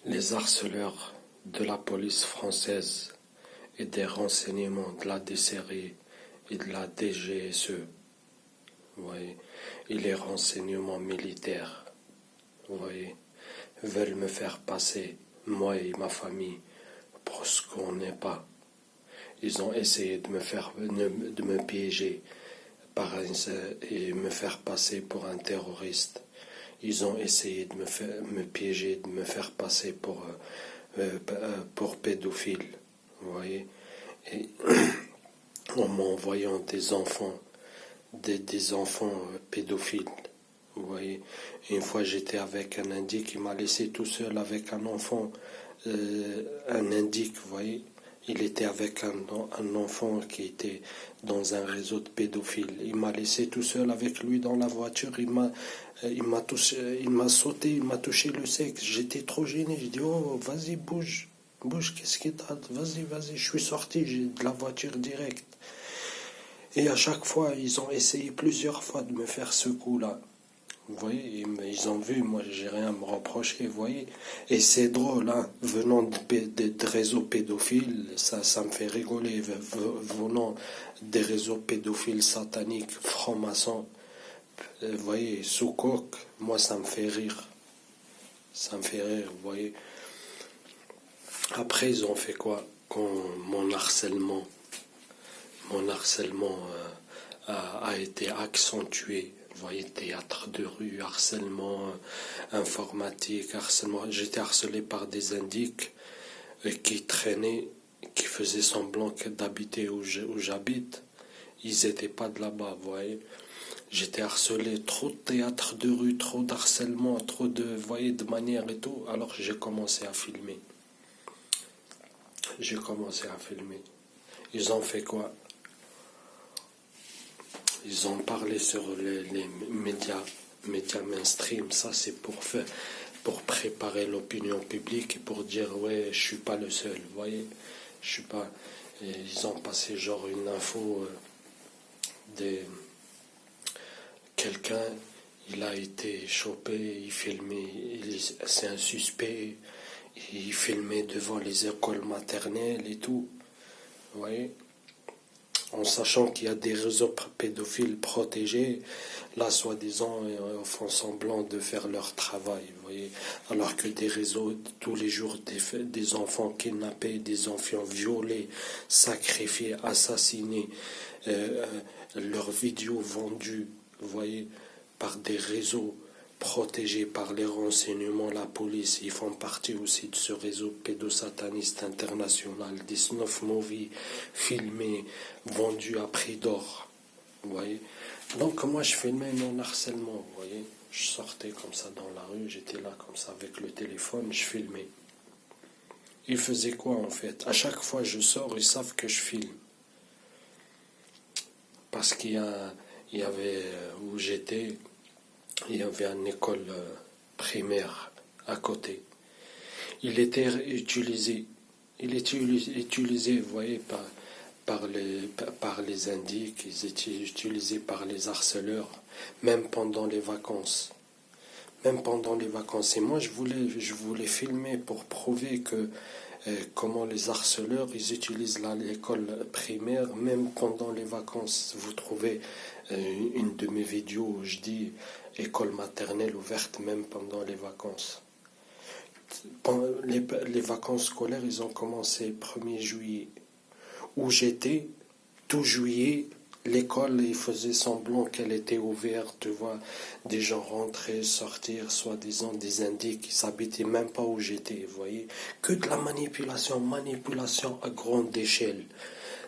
Les harceleurs de la police française et des renseignements de la DCRI et de la DGSE, vous voyez, et les renseignements militaires, vous voyez, veulent me faire passer, moi et ma famille, pour ce qu'on n'est pas. Ils ont essayé de me piéger et me faire passer pour un terroriste. Ils ont essayé de me piéger, de me faire passer pour pédophile, vous voyez. Et en m'envoyant des enfants, des enfants pédophiles, vous voyez. Une fois j'étais avec un indique qui m'a laissé tout seul avec un enfant, un indique, vous voyez. Il était avec un enfant qui était dans un réseau de pédophiles. Il m'a laissé tout seul avec lui dans la voiture. Il m'a sauté, il m'a touché le sexe. J'étais trop gêné. Je dis, oh, vas-y, bouge, qu'est-ce qui t'a? Vas-y. Je suis sorti de la voiture direct. Et à chaque fois, ils ont essayé plusieurs fois de me faire ce coup-là. Vous voyez, ils ont vu, moi j'ai rien à me reprocher, vous voyez. Et c'est drôle, hein, venant de réseaux pédophiles, ça me fait rigoler, venant des réseaux pédophiles sataniques, francs-maçons, vous voyez, sous coque, moi ça me fait rire. Ça me fait rire, vous voyez. Après, ils ont fait quoi? Quand mon harcèlement a été accentué. Vous voyez, théâtre de rue, harcèlement informatique, harcèlement. J'étais harcelé par des indiques qui traînaient, qui faisaient semblant d'habiter où j'habite. Ils n'étaient pas de là-bas, vous voyez. J'étais harcelé, trop de théâtre de rue, trop d'harcèlement, trop de, vous voyez, de manière et tout. Alors j'ai commencé à filmer. Ils ont fait quoi? Ils ont parlé sur les médias mainstream. Ça, c'est pour préparer l'opinion publique et pour dire, ouais, je suis pas le seul, vous voyez. Je suis pas... Et ils ont passé genre une info quelqu'un, il a été chopé, il filmait, c'est un suspect, il filmait devant les écoles maternelles et tout, vous voyez. En sachant qu'il y a des réseaux pédophiles protégés, là, soi-disant, font semblant de faire leur travail, vous voyez, alors que des réseaux, tous les jours, des enfants kidnappés, des enfants violés, sacrifiés, assassinés, leurs vidéos vendues, vous voyez, par des réseaux protégés par les renseignements, la police, ils font partie aussi de ce réseau pédosataniste international, des snuff movies filmés, vendus à prix d'or, vous voyez. Donc moi je filmais mon harcèlement, vous voyez. Je sortais comme ça dans la rue, j'étais là comme ça avec le téléphone, je filmais. Ils faisaient quoi en fait? À chaque fois je sors, ils savent que je filme. Parce qu'il y avait où j'étais, il y avait une école primaire à côté. Il était utilisé, vous voyez, par les indiques, ils étaient utilisés par les harceleurs, même pendant les vacances. Et moi, je voulais filmer pour prouver que comment les harceleurs, ils utilisent l'école primaire, même pendant les vacances. Vous trouvez une de mes vidéos où je dis école maternelle ouverte même pendant les vacances. Les vacances scolaires, ils ont commencé 1er juillet. Où j'étais, tout juillet, l'école, ils faisaient semblant qu'elle était ouverte, tu vois, des gens rentraient, sortir, soi-disant des indiques, ils s'habitaient même pas où j'étais, vous voyez. Que de la manipulation à grande échelle.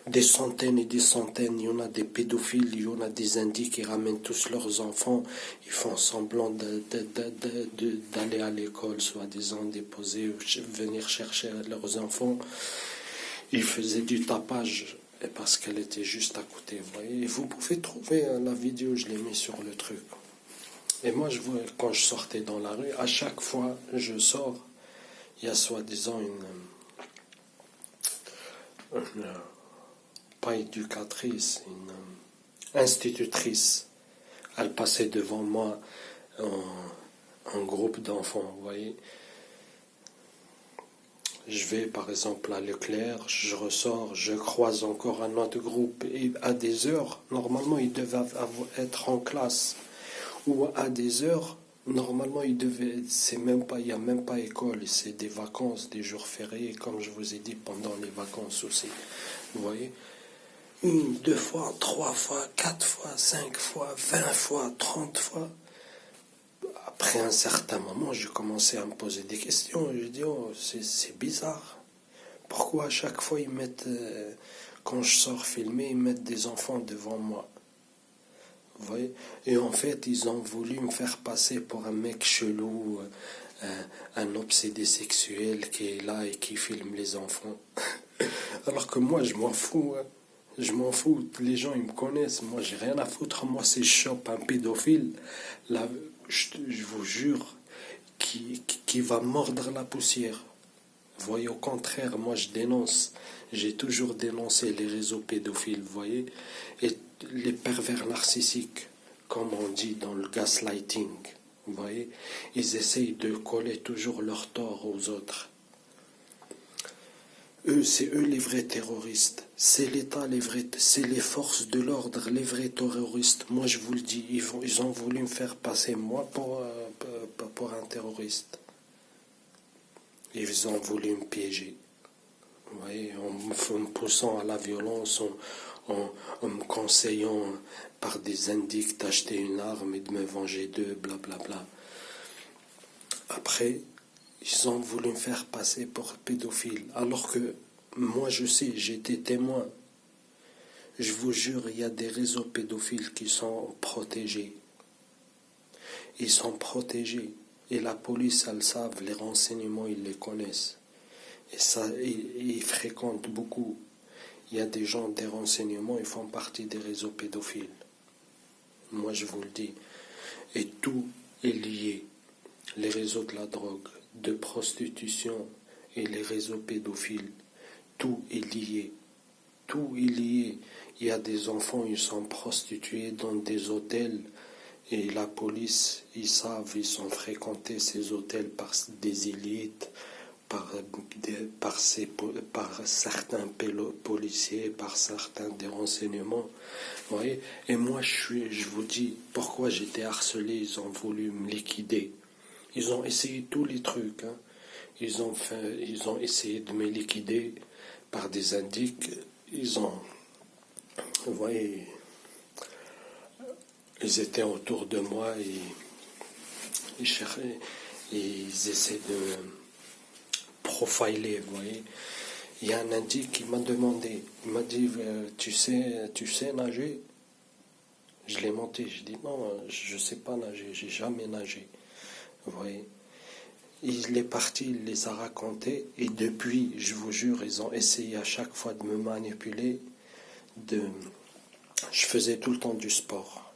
Des centaines et des centaines, il y en a des pédophiles, il y en a des indiques qui ramènent tous leurs enfants, ils font semblant d'aller à l'école, soi-disant déposer, venir chercher leurs enfants. Ils faisaient du tapage, et parce qu'elle était juste à côté, vous voyez. Et vous pouvez trouver la vidéo, je l'ai mis sur le truc. Et moi, quand je sortais dans la rue, à chaque fois je sors, il y a soi-disant une pas éducatrice, une institutrice. Elle passait devant moi en groupe d'enfants, vous voyez. Je vais par exemple à Leclerc, je ressors, je croise encore un autre groupe et à des heures, normalement ils devaient être en classe ou à des heures, normalement ils devaient, c'est même pas, il n'y a même pas école, c'est des vacances, des jours fériés, comme je vous ai dit pendant les vacances aussi. Vous voyez, une, deux fois, trois fois, quatre fois, cinq fois, 20 fois, 30 fois. Après un certain moment, j'ai commencé à me poser des questions. Je dis, oh, c'est bizarre. Pourquoi à chaque fois ils mettent, quand je sors filmer, ils mettent des enfants devant moi? Vous voyez? Et en fait, ils ont voulu me faire passer pour un mec chelou, un obsédé sexuel qui est là et qui filme les enfants. Alors que moi, je m'en fous. Hein. Je m'en fous. Les gens, ils me connaissent. Moi, j'ai rien à foutre. Moi, si je chope un pédophile, là, je vous jure, qui va mordre la poussière. Vous voyez, au contraire, moi je dénonce. J'ai toujours dénoncé les réseaux pédophiles, vous voyez, et les pervers narcissiques, comme on dit dans le gaslighting. Vous voyez, ils essayent de coller toujours leur tort aux autres. C'est eux les vrais terroristes. C'est l'État les vrais, c'est les forces de l'ordre les vrais terroristes. Moi je vous le dis, ils ont voulu me faire passer moi pour un terroriste. Ils ont voulu me piéger. Vous voyez, en me poussant à la violence, en me conseillant par des indices d'acheter une arme et de me venger d'eux, blablabla. Après, ils ont voulu me faire passer pour pédophile, alors que moi je sais, j'étais témoin. Je vous jure, il y a des réseaux pédophiles qui sont protégés. Ils sont protégés. Et la police, elle savent, les renseignements, ils les connaissent. Et ça, ils fréquentent beaucoup. Il y a des gens des renseignements, ils font partie des réseaux pédophiles. Moi, je vous le dis. Et tout est lié. Les réseaux de la drogue, de prostitution et les réseaux pédophiles. Tout est lié. Tout est lié. Il y a des enfants, ils sont prostitués dans des hôtels. Et la police, ils savent, ils sont fréquentés ces hôtels par des élites, par certains policiers, par certains des renseignements. Vous voyez? Et moi, je vous dis, pourquoi j'étais harcelé, ils ont voulu me liquider. Ils ont essayé tous les trucs. Hein. Ils ont essayé de me liquider par des indices. Vous voyez, ils étaient autour de moi et ils cherchaient, ils essaient de profiler, vous voyez. Il y a un indique qui m'a demandé, il m'a dit, tu sais nager? Je l'ai menti, je dis non, je ne sais pas nager, j'ai jamais nagé, vous voyez. Il est parti, il les a racontés, et depuis, je vous jure, ils ont essayé à chaque fois de me manipuler, je faisais tout le temps du sport.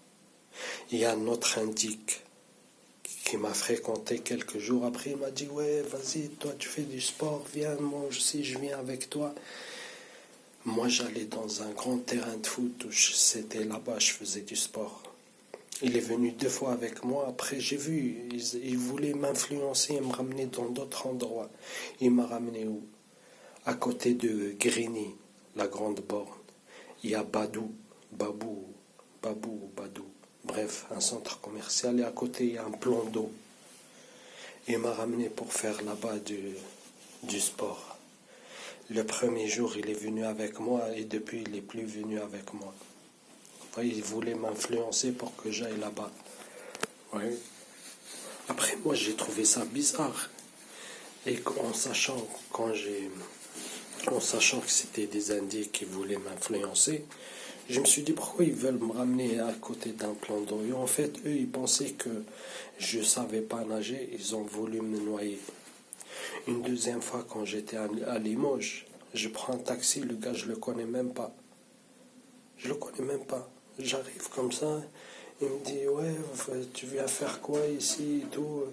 Il y a un autre indique qui m'a fréquenté quelques jours après, il m'a dit, ouais, vas-y, toi tu fais du sport, viens, moi aussi je viens avec toi. Moi j'allais dans un grand terrain de foot, c'était là-bas, je faisais du sport. Il est venu 2 fois avec moi, après j'ai vu, il voulait m'influencer et me ramener dans d'autres endroits. Il m'a ramené où? À côté de Grigny, la grande borne. Il y a Badou. Bref, un centre commercial et à côté il y a un plan d'eau. Il m'a ramené pour faire là-bas du sport. Le premier jour, il est venu avec moi et depuis, il n'est plus venu avec moi. Il voulait m'influencer pour que j'aille là-bas. Ouais. Après, moi, j'ai trouvé ça bizarre. Et en sachant que c'était des Indiens qui voulaient m'influencer, je me suis dit pourquoi ils veulent me ramener à côté d'un plan d'eau. Et en fait, eux, ils pensaient que je ne savais pas nager, ils ont voulu me noyer. Une deuxième fois, quand j'étais à Limoges, je prends un taxi, le gars, je le connais même pas. Je le connais même pas. J'arrive comme ça, il me dit, ouais, tu viens faire quoi ici et tout.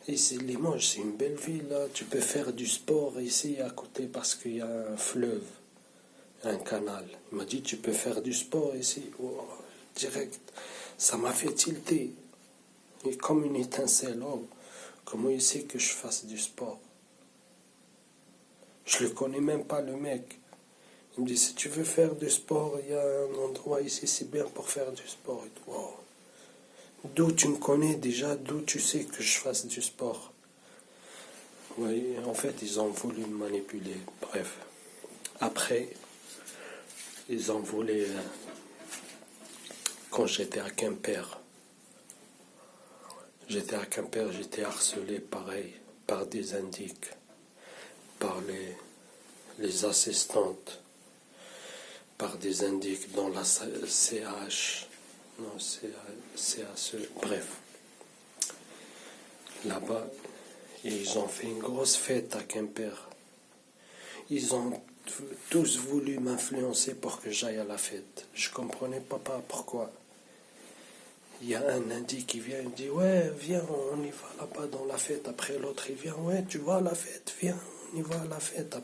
Ici, Limoges, c'est une belle ville, là. Tu peux faire du sport ici à côté parce qu'il y a un fleuve, un canal. Il m'a dit, tu peux faire du sport ici. Oh, direct, ça m'a fait tilter. Et comme une étincelle, oh, comment il sait que je fasse du sport? Je le connais même pas, le mec. Il me dit, si tu veux faire du sport, il y a un endroit ici, c'est bien pour faire du sport. Et tout. Wow. D'où tu me connais déjà, d'où tu sais que je fasse du sport. Oui, en fait, ils ont voulu me manipuler. Bref. Après, ils ont voulu, quand j'étais à Quimper, j'étais harcelé pareil, par des indiques, par les assistantes, par des indiques dans la CH, non, CACE, bref. Là-bas, ils ont fait une grosse fête à Quimper. Ils ont tous voulu m'influencer pour que j'aille à la fête. Je comprenais pas pourquoi. Il y a un indique qui vient, il me dit, ouais, viens, on y va là-bas dans la fête. Après, l'autre, il vient, ouais, tu vas à la fête, viens, on y va à la fête.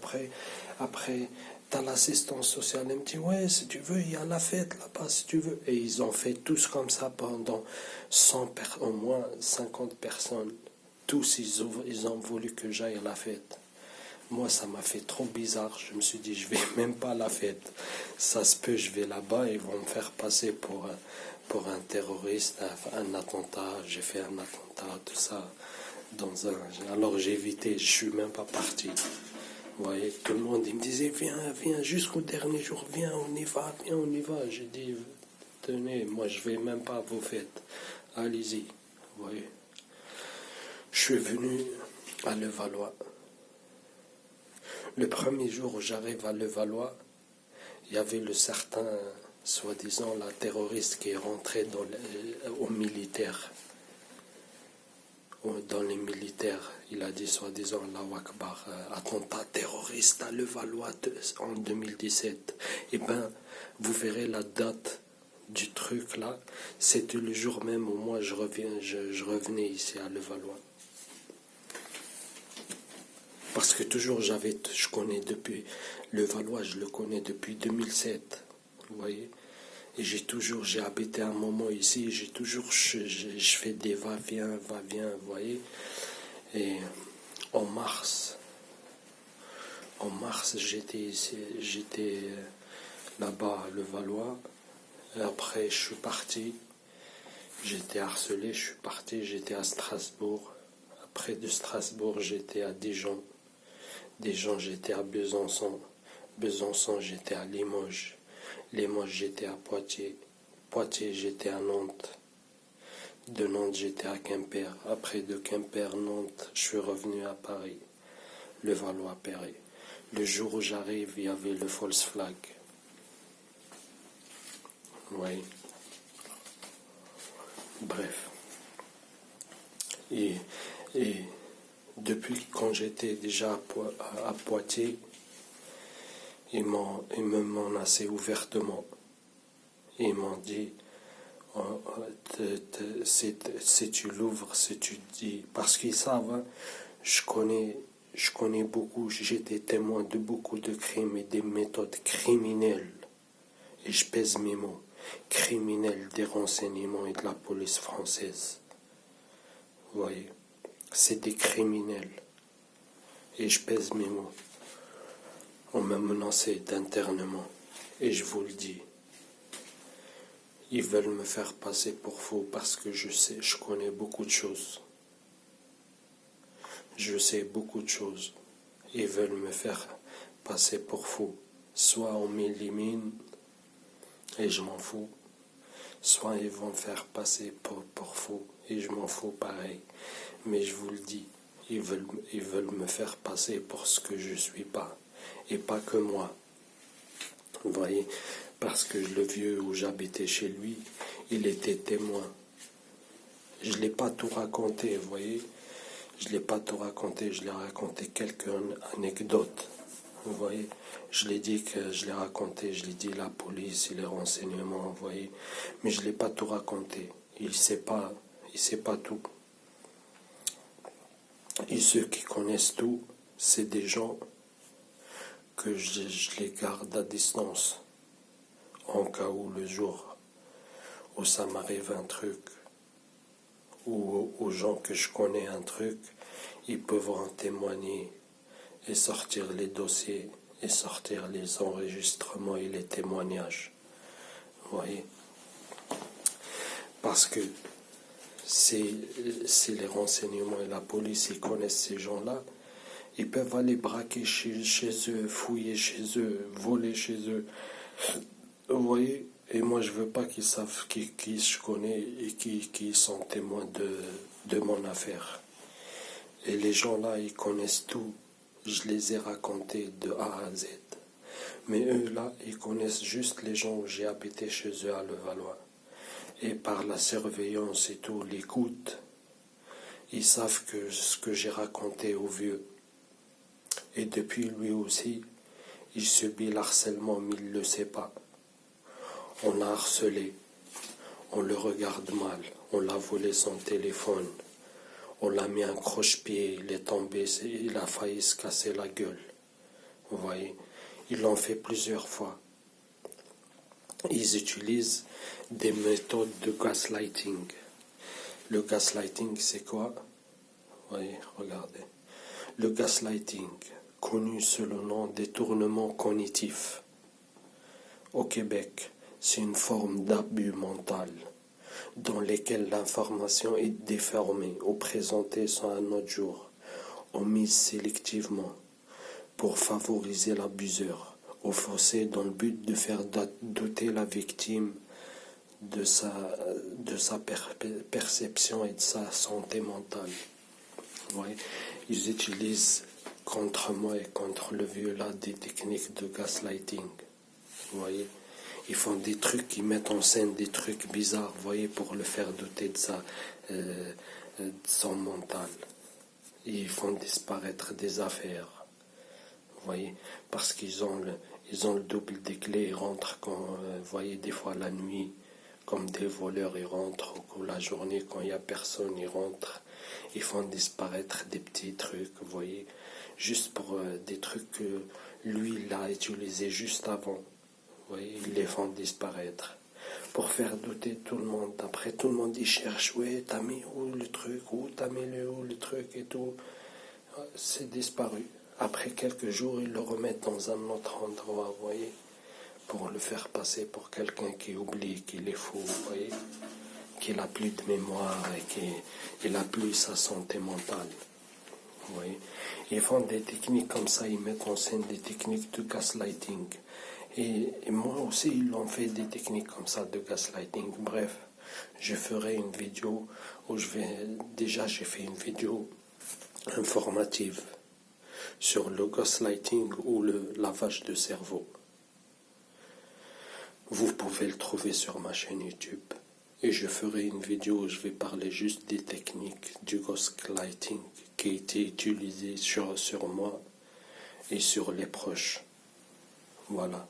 Après t'as l'assistance sociale, elle me dit, ouais, si tu veux, il y a la fête là-bas, si tu veux. Et ils ont fait tous comme ça pendant au moins 50 personnes. Tous, ils ont voulu que j'aille à la fête. Moi, ça m'a fait trop bizarre. Je me suis dit, je vais même pas à la fête. Ça se peut, je vais là-bas, ils vont me faire passer pour un terroriste, un attentat. J'ai fait un attentat, tout ça. Alors j'ai évité, je suis même pas parti. Vous voyez, tout le monde, il me disait, viens, jusqu'au dernier jour, viens, on y va, viens, on y va. J'ai dit, tenez, moi, je vais même pas à vos fêtes. Allez-y, vous voyez. Je suis venu à Levallois. Le premier jour où j'arrive à Levallois, il y avait le certain, soi-disant, la terroriste qui est rentrée au militaire. Dans les militaires, il a dit soi-disant Allahu Akbar, attentat terroriste à Levallois en 2017. Eh bien, vous verrez la date du truc là, c'était le jour même où moi je revenais ici à Levallois. Parce que toujours je connais depuis Levallois, je le connais depuis 2007, vous voyez. Et j'ai habité un moment ici, je fais des va-viens, vous voyez. Et en mars, j'étais là-bas à Levallois. Et après, je suis parti. J'étais harcelé, je suis parti, j'étais à Strasbourg. Après de Strasbourg, j'étais à Dijon. Dijon, j'étais à Besançon. Besançon, j'étais à Limoges. Limoges, j'étais à Poitiers. Poitiers, j'étais à Nantes. De Nantes, j'étais à Quimper. Après de Quimper, Nantes, je suis revenu à Paris. Levallois-Perret. Le jour où j'arrive, il y avait le false flag. Oui. Bref. Et depuis quand j'étais déjà à Poitiers, ils me menaçaient ouvertement. Ils m'ont dit, si tu l'ouvres, si tu dis, parce qu'ils savent, hein, je connais beaucoup, j'étais témoin de beaucoup de crimes et des méthodes criminelles. Et je pèse mes mots, criminels des renseignements et de la police française. Vous voyez, c'est des criminels. Et je pèse mes mots. On m'a menacé d'internement. Et je vous le dis, ils veulent me faire passer pour faux parce que je connais beaucoup de choses. Je sais beaucoup de choses. Ils veulent me faire passer pour faux. Soit on m'élimine et je m'en fous. Soit ils vont me faire passer pour faux et je m'en fous pareil. Mais je vous le dis, ils veulent me faire passer pour ce que je ne suis pas. Et pas que moi. Vous voyez, parce que le vieux où j'habitais chez lui, il était témoin. Je ne l'ai pas tout raconté, vous voyez. Je ne l'ai pas tout raconté, je l'ai raconté quelques anecdotes. Vous voyez, je l'ai dit que je l'ai raconté, je l'ai dit la police et les renseignements, vous voyez. Mais je ne l'ai pas tout raconté. Il sait pas tout. Et ceux qui connaissent tout, c'est des gens que je les garde à distance. En cas où le jour où ça m'arrive un truc, ou aux gens que je connais un truc, ils peuvent en témoigner et sortir les dossiers et sortir les enregistrements et les témoignages. Vous voyez? Parce que si les renseignements et la police ils connaissent ces gens-là, ils peuvent aller braquer chez eux, fouiller chez eux, voler chez eux. Vous voyez? Et moi, je veux pas qu'ils savent qui je connais et qui sont témoins de mon affaire. Et les gens-là, ils connaissent tout. Je les ai racontés de A à Z. Mais eux, là, ils connaissent juste les gens où j'ai habité chez eux à Levallois. Et par la surveillance et tout, l'écoute, ils savent que ce que j'ai raconté au vieux. Et depuis, lui aussi, il subit l'harcèlement, mais il ne le sait pas. On l'a harcelé, on le regarde mal, on l'a volé son téléphone, on l'a mis un croche-pied, il est tombé, il a failli se casser la gueule. Vous voyez, ils l'ont fait plusieurs fois. Ils utilisent des méthodes de gaslighting. Le gaslighting, c'est quoi? Vous voyez, regardez. Le gaslighting, connu sous le nom détournement cognitif. Au Québec, c'est une forme d'abus mental dans lequel l'information est déformée ou présentée sans un autre jour, omise sélectivement pour favoriser l'abuseur, ou faussée dans le but de faire douter la victime de sa perception et de sa santé mentale. Ouais. Ils utilisent contre moi et contre le vieux là des techniques de gaslighting. Vous voyez, ils font des trucs, ils mettent en scène des trucs bizarres, vous voyez, pour le faire douter de son mental. Ils font disparaître des affaires. Vous voyez, parce qu'ils ont le double des clés, ils rentrent quand, vous voyez, des fois la nuit, comme des voleurs, ils rentrent, ou la journée, quand il n'y a personne, ils rentrent. Ils font disparaître des petits trucs, vous voyez, juste pour des trucs que lui, il a utilisés juste avant. Vous voyez, ils les font disparaître. Pour faire douter tout le monde. Après, tout le monde, il cherche, ouais, t'as mis où le truc, où t'as mis où le truc et tout. C'est disparu. Après quelques jours, ils le remettent dans un autre endroit, vous voyez, pour le faire passer pour quelqu'un qui oublie, qu'il est fou, vous voyez, qu'il n'a plus de mémoire et qu'il n'a plus sa santé mentale. Vous voyez. Ils font des techniques comme ça, ils mettent en scène des techniques de gaslighting. Et moi aussi, ils ont fait des techniques comme ça de gaslighting. Bref, je ferai une vidéo où j'ai fait une vidéo informative sur le gaslighting ou le lavage de cerveau. Vous pouvez le trouver sur ma chaîne YouTube. Et je ferai une vidéo où je vais parler juste des techniques du gaslighting qui a été utilisé sur moi et sur les proches. Voilà.